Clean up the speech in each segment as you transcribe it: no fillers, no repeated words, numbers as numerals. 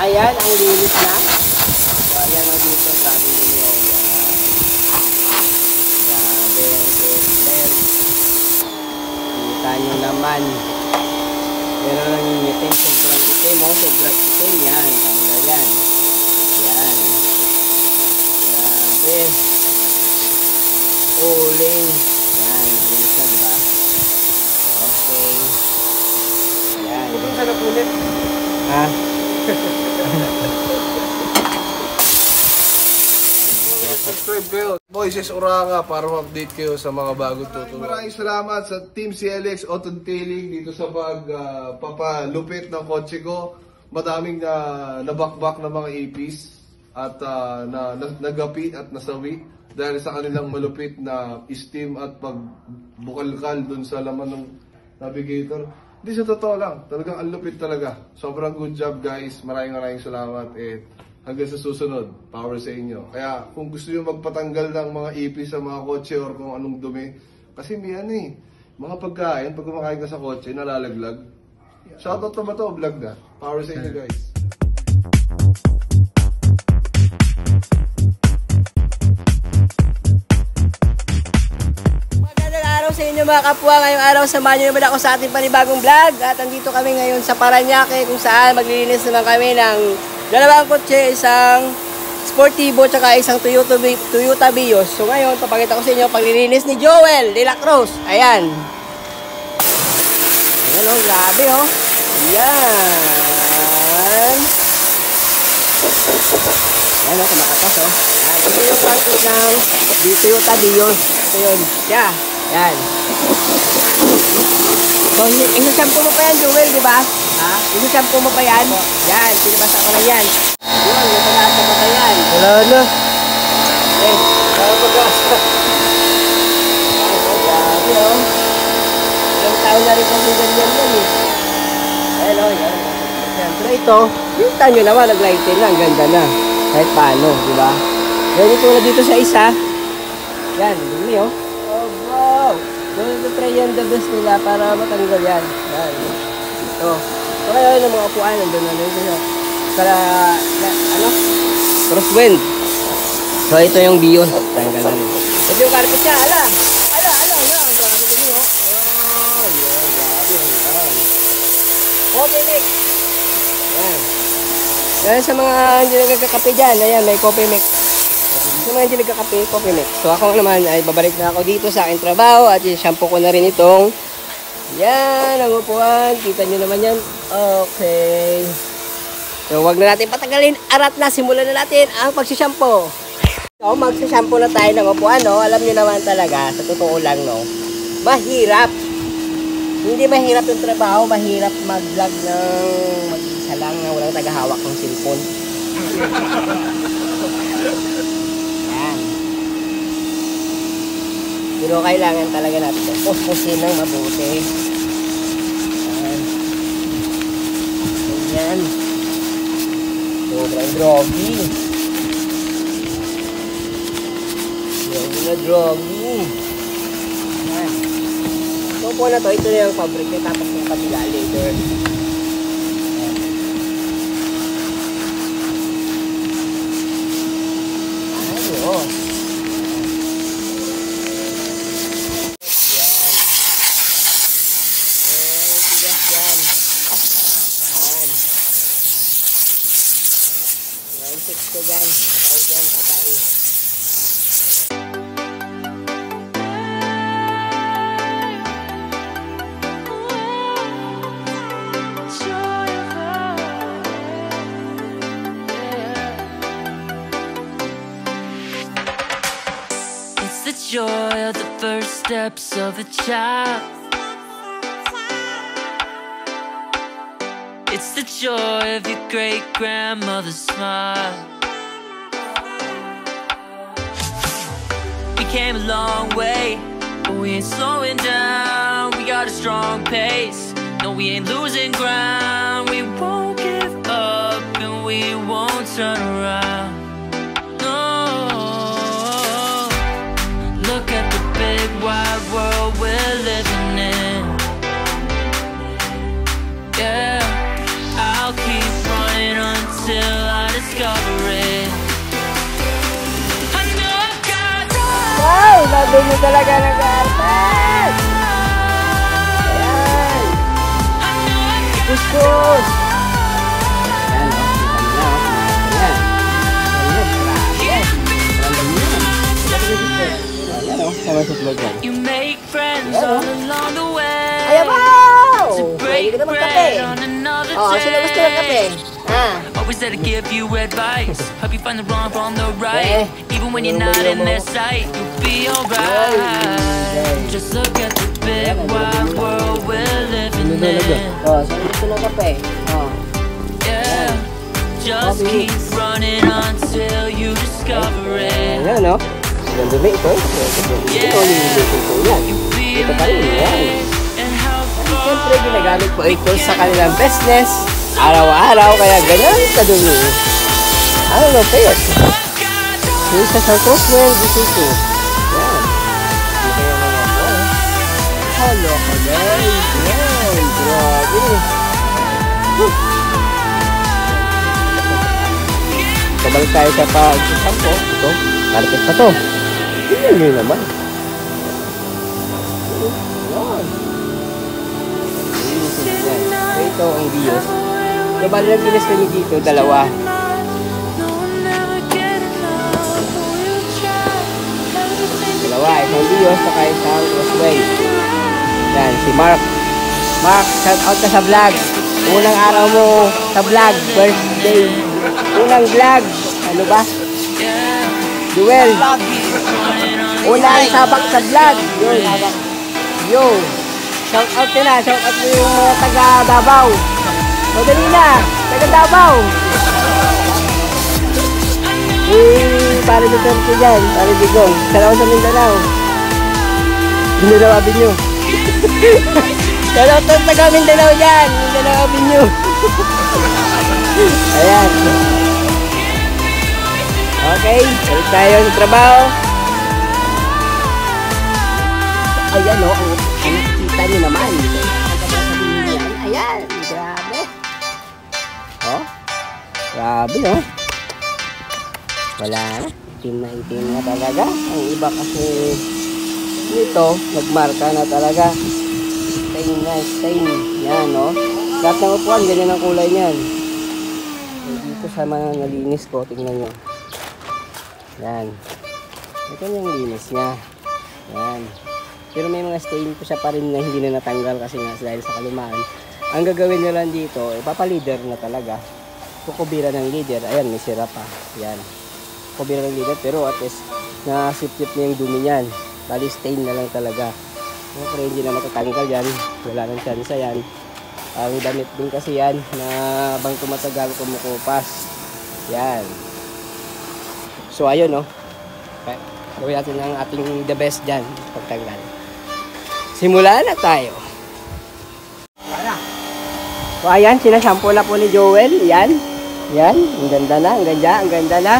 ayan, ang linis na. So, ayan o dito, grabe din yun. Grabe, then, kita nyo naman. Pero lang yung itim, sobrang itim o, sobrang itim yan. Tanggal yan. Yan. Grabe. Uling. Yan, linis na, diba? Okay. Yan. Kung saan napulit? Ha? Subscribe kayo. Moises Uranga para ma-update kayo sa mga bagong tutunan. Maraming salamat sa Team CLX Auto Detailing dito sa papalupit ng kotse ko. Madaming nabakbak na mga APs at nagapi at nasawi dahil sa kanilang malupit na steam at pagbukalkal dun sa laman ng navigator. Hindi sa totoo lang, talagang ang lupit talaga. Sobrang good job guys. Maraming salamat. Hanggang sa susunod, power sa inyo. Kaya kung gusto nyo magpatanggal ng mga ipis sa mga kotse or kung anong dumi, kasi may mga pagkain, pag kumakain ka sa kotse, nalalaglag. Shoutout naman to, vlog na. Power sa inyo guys. Magandang araw sa inyo mga kapwa. Ngayong araw, samahan nyo naman ako sa ating panibagong vlog. At andito kami ngayon sa Parañaque kung saan maglilinis naman kami ng dalawang kotse, isang Sportivo tsaka isang Toyota Vios. So ngayon, papakita ko sa inyo paglilinis ni Joel de la Cruz. Ayan. Ayan o, grabe o. Ayan. Ayan o, kumakatas o. Ayan, ito yung practice ng Toyota Vios. Ito yun. Siya. Ayan. So, isa-shampoo mo pa yan, Joel, di ba? Ha? Isa-shampoo mo pa yan? Yan, pinabasa ko na yan. Yun, yung pag-asa pa pa yan. Wala na. Kaya pag-asa. Grabe, oh. Ilang taon na rin kasi ganyan yan, eh. Ayan, oh, yan. Siyempre, ito, kita nyo naman, nag-lighten na, ang ganda na. Kahit paano, di ba? Yan, ito na dito sa isa. Yan, dumi, oh. Oh, wow. Doon try yan the best nila para matanggal yan. Yan. Ito. So ngayon yung mga upuan nandun na dito. Para, crosswind. So ito yung Vios. Tanggal na rin. Ito yung carpet siya. Ala. Yan. Grabe din yun. Yan. Grabe. Yan. Coffee mix. Yan. Yan sa mga hindi nagkakape dyan. Ayan, may coffee mix. Sa mga hindi nagkakape, coffee mix. So ako naman ay babalik na ako dito sa aking trabaho at shampoo ko na rin itong yan, ang upuan. Kita nyo naman yan. Okay. So wag na natin patagalin. Arat na, simulan na natin ang pagsishampoo. So magsishampoo na tayo ng upuan, no? Alam nyo naman talaga, sa totoo lang, no? Mahirap. Hindi mahirap yung trabaho, mahirap mag-vlog ng mag-isa lang na walang tagahawak ng cellphone. Yan. Pero kailangan talaga natin ito. Puspusin ng mabuti. Yan. Sobrang drogi. Drogi. Yan. So po na to, ito na yung fabric niya, tapos yung kabila later. Ayun. Ko dyan, patay. It's the joy of the first steps of a child. It's the joy of your great-grandmother's smile. We came a long way, but we ain't slowing down. We got a strong pace, no we ain't losing ground. We won't give up and we won't turn around. No, look at the big wide world we're living in. Yeah, I'll keep running until until I discover it. I know I've got love. Wow! Nadumi talaga ng carpet! Ayan! I know I've got Kuskus! Ayan, o. Kita mo na, o. Ayan. Ayan, grabe. Random yan. Ayan, o. Sama sa vlog yan. You make friends all along the way. Ayaw mo! To break Pwede ka naman kape. bread on another Oo, sino gusto ng kape? day. Ah. Always there to give you advice. Help you find the wrong from the right. Even when you're not in their sight, you'll be alright. Just look at the big wide world we're living in. Oh, sino gusto ng kape? Oh. Yeah. Just keep running until you discover it. Ayan, no? Ang dumi ito. Ito, nililitin ko yan. You'll be Ito pa rin, yan. amazed at how Siyempre, ginagamit po ito sa kanilang business. Araw-araw, kaya ganun kadumi. Ano no, payat? Yung sa Santos mo yan, dito. Yan. Hindi kayo mga po. Hello, guys. Yan, grabe. Kabalik tayo sa pag-sampo. Ito, karpet pa to. Tingnan nyo naman. Yan. Ito ang bios. So, bali lang bilis kami dito, dalawa. Dalawa, isang bios, saka isang crossway. Yan, si Mark. Mark, shout out ka sa vlog. Unang araw mo sa vlog, birthday. Unang vlog. Ano ba? Duel. Unang sabak sa vlog. Yo. Shout out ka na. Shout out mo yung mga taga Davao. Madali na. Taga Davao. Para Duterte dyan. Para Digong. Salamat sa Mindanao. Mindanao Avenue. Salamat sa taga Mindanao dyan. Mindanao Avenue. Ayan. Okay. Balik tayo sa trabaho. Ayan o. Kita nyo naman. Ayan. Grabe. Oh. Grabe o. Wala na. Itim na talaga. Ang iba kasi nito, nagmarka na talaga. Stain na, stain. Yan o. Lahat ng upuan, ganyan ang kulay niyan. Dito sa mga nalinis ko, tingnan nyo. Yan. Ito yung linis niya. Yan. Pero may mga stain po siya pa rin na hindi na natanggal kasi nga dahil sa kalumaan. Ang gagawin nyo lang dito, ipapalider na talaga. Kukubira ng leader. Ayan, may sira pa. Yan. Kukubira ng leader pero at least nasip-sip na yung dumi niyan. Bali stain na lang talaga. Pero hindi na matatanggal yan. Wala nang chance yan. Ang damit din kasi yan na bang tumatagal kumukupas. Yan. So ayun no. Okay. Gawin natin ang ating the best dyan pagtanggal. Simulan na tayo. So ayan, sinasampo na po ni Joel. Yan. Yan. Ang ganda na. Ang ganda. Ang ganda na.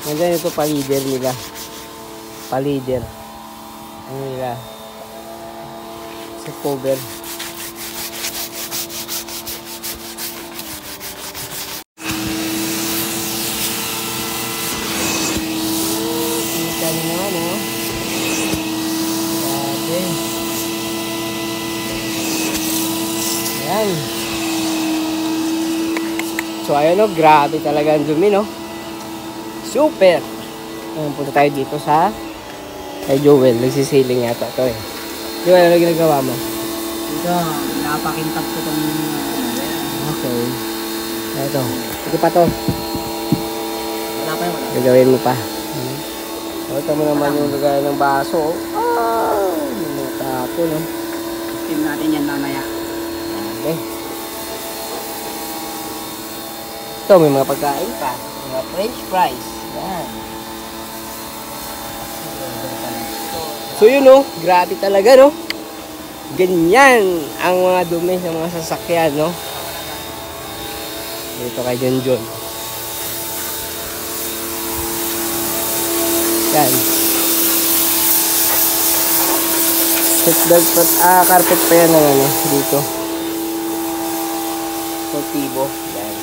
Nandiyan ito palider nila. Palider. Ano nila? Sa cover. Kita nyo naman oh. Grabe. Ayan. So ayun oh, grabe talaga ang dumi no. Super! Ayan, punta tayo dito sa kay Joel. Nagsisiling yata ito eh. Joel, ano ginagawa mo? Ito, napakintap ko itong Okay. Ito. Ito pa to. wala pa yun. Gagawin mo pa. Ito mo naman yung lagay ng baso. Oh! ito, no? Team natin yan mamaya. Okay. Ito, may mga pagkain pa. Mga french fries. Yan. So yun, no? Grabe talaga, no? Ganyan ang mga dumi ng mga sasakyan, no? Dito kay John. Yan. Carpet pa yan ng ano, dito. Sportivo. Yan.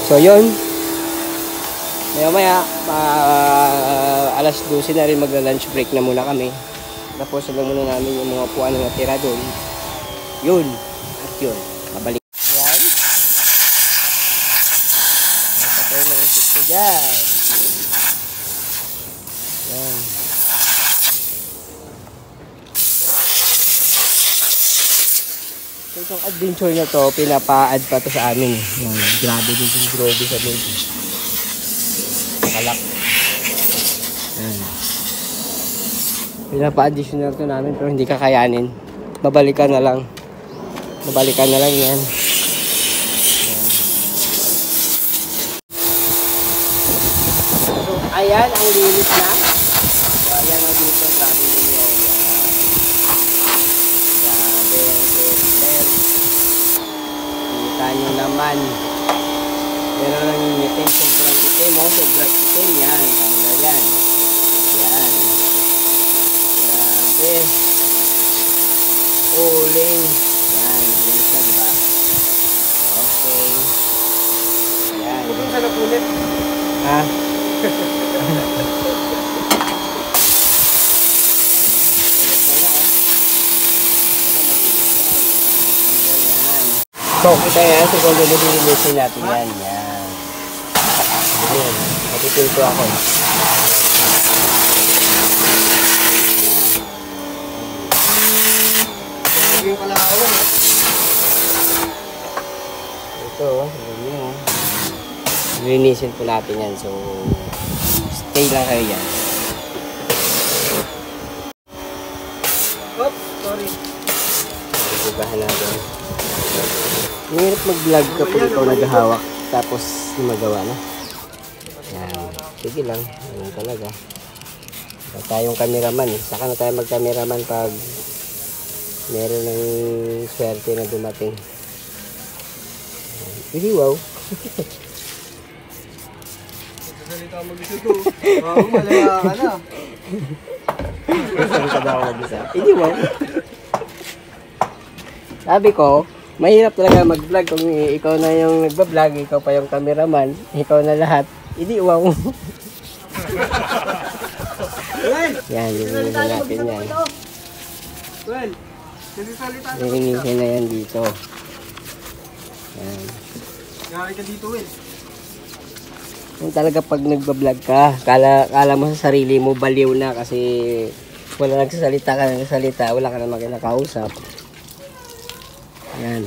So yun. Maya alas 12 na rin magla-lunch break na muna kami. Tapos lang muna namin yung mga puwan na natira doon. Yun. At yun. Mabalik. Yan. Napatay na isip ko dyan. Yan. So itong adventure na to, pinapa-add pa to sa amin. Yan. Grabe din yung grobe sa loob. Nakalak. Yan. Pinapa-additional to namin pero hindi kakayanin. Babalikan na lang. Babalikan na lang yan. So, ayan ang linis na. So, ayan ang dito. Grabe din yun. Grabe ang seatbelt. Kita nyo naman. Meron lang yung itim. Sobrang itim. Sobrang itim yan. Tanggal yan. Yan. Grabe. Uling. Yan. Linis na, diba? Okay. Yan. Kung saan napunit? Ha? So, kita yan. So, kung lulusin natin yan. Yan. Yan. Matitil ko ako. Yung kalakawan, eh. Ito, ganyan. Linisin po natin yan. So, stay lang kayo yan. Oops, sorry. Ibugahan natin. Mahirap mag-vlog kapag ikaw naghahawak. Tapos, magawa na. Yan. Sige lang. Yan talaga. Wala tayong cameraman. Saka na tayo mag-cameraman pag meron ng swerte na dumating. Hindi, wow. Salita mag-isa ko. Oo, malaya ka na. Salita daw ako mag-isa. Hindi, wow. Sabi ko, mahirap talaga mag-vlog kung ikaw na yung nagba-vlog, ikaw pa yung cameraman, ikaw na lahat. Hindi, wow. Yan, linisin natin yan. Well, salita na. Linisin na yan dito. Yan. Gawin ka dito, Will. Yung talaga pag nagba-vlog ka, kala mo sa sarili mo, baliw na kasi wala nagsasalita ka ng salita, wala ka na makinakausap. Yan.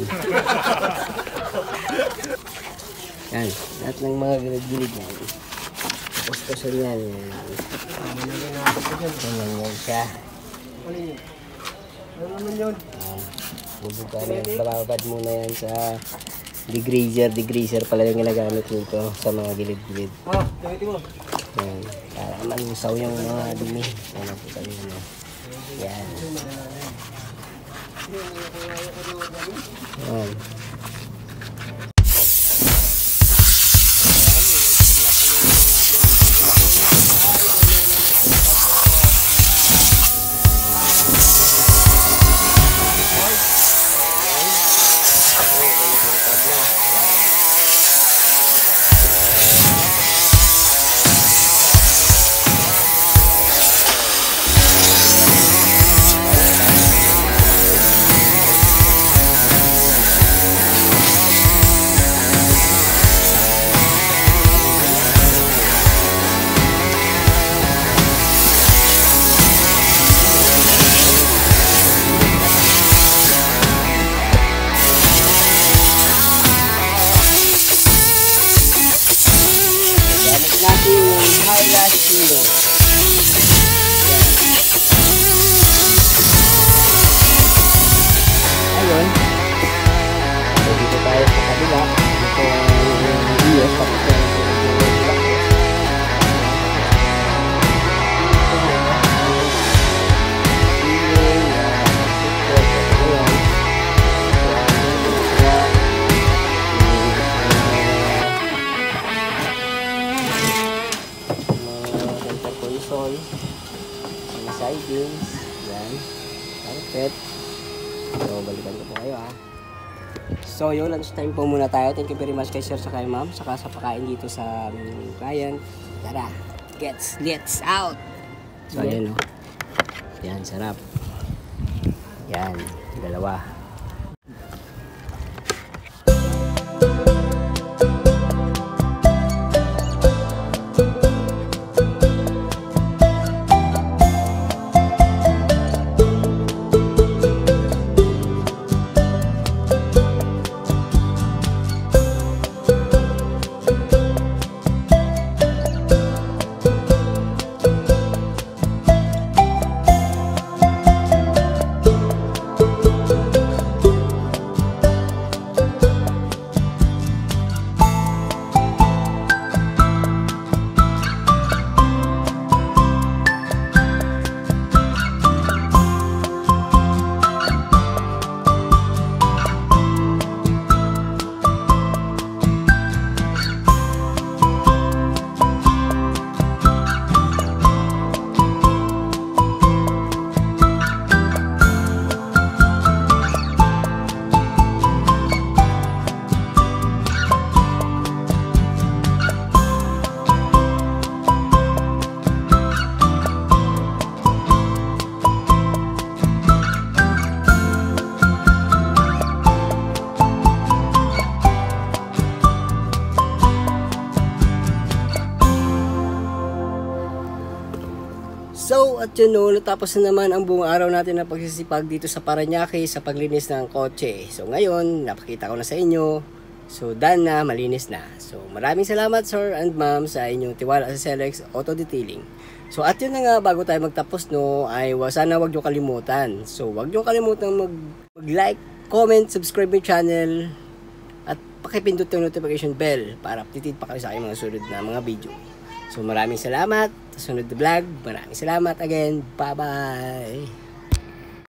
Yan. Lahat ng mga gilid-gilid yan. Postasyon yan. Yan siya. Ano yun? Ano naman yun? Bababad muna yan sa degreaser. Degreaser pala yung ginagamit nito sa mga gilid-gilid. Ah, gamitin mo. Yan. Para malusaw yung mga dumi. Yan ang puta nyo. Yan. Yan. sidings. Yan. Perfect. So, balikan ko po kayo ha. So, yun, lunch time po muna tayo. Thank you very much kay sir sa kay ma'am. Saka sa pakain dito sa client. Tara, let's out! So, ayan o. Yan, sarap. Yan, dalawa. So, at yun no, natapos na naman ang buong araw natin na pagsisipag dito sa Parañaque sa paglinis ng kotse. So, ngayon, napakita ko na sa inyo. So, done na, malinis na. So, maraming salamat sir and ma'am sa inyong tiwala sa Celex Auto Detailing. So, at yun na nga, bago tayo magtapos no, ay sana wag nyo kalimutan. So, wag nyo kalimutan mag-like, comment, subscribe yung channel, at pakipindot yung notification bell para updated pa kayo sa aking mga sunod na mga video. So maraming salamat. Sunod na vlog. Maraming salamat again. Bye-bye.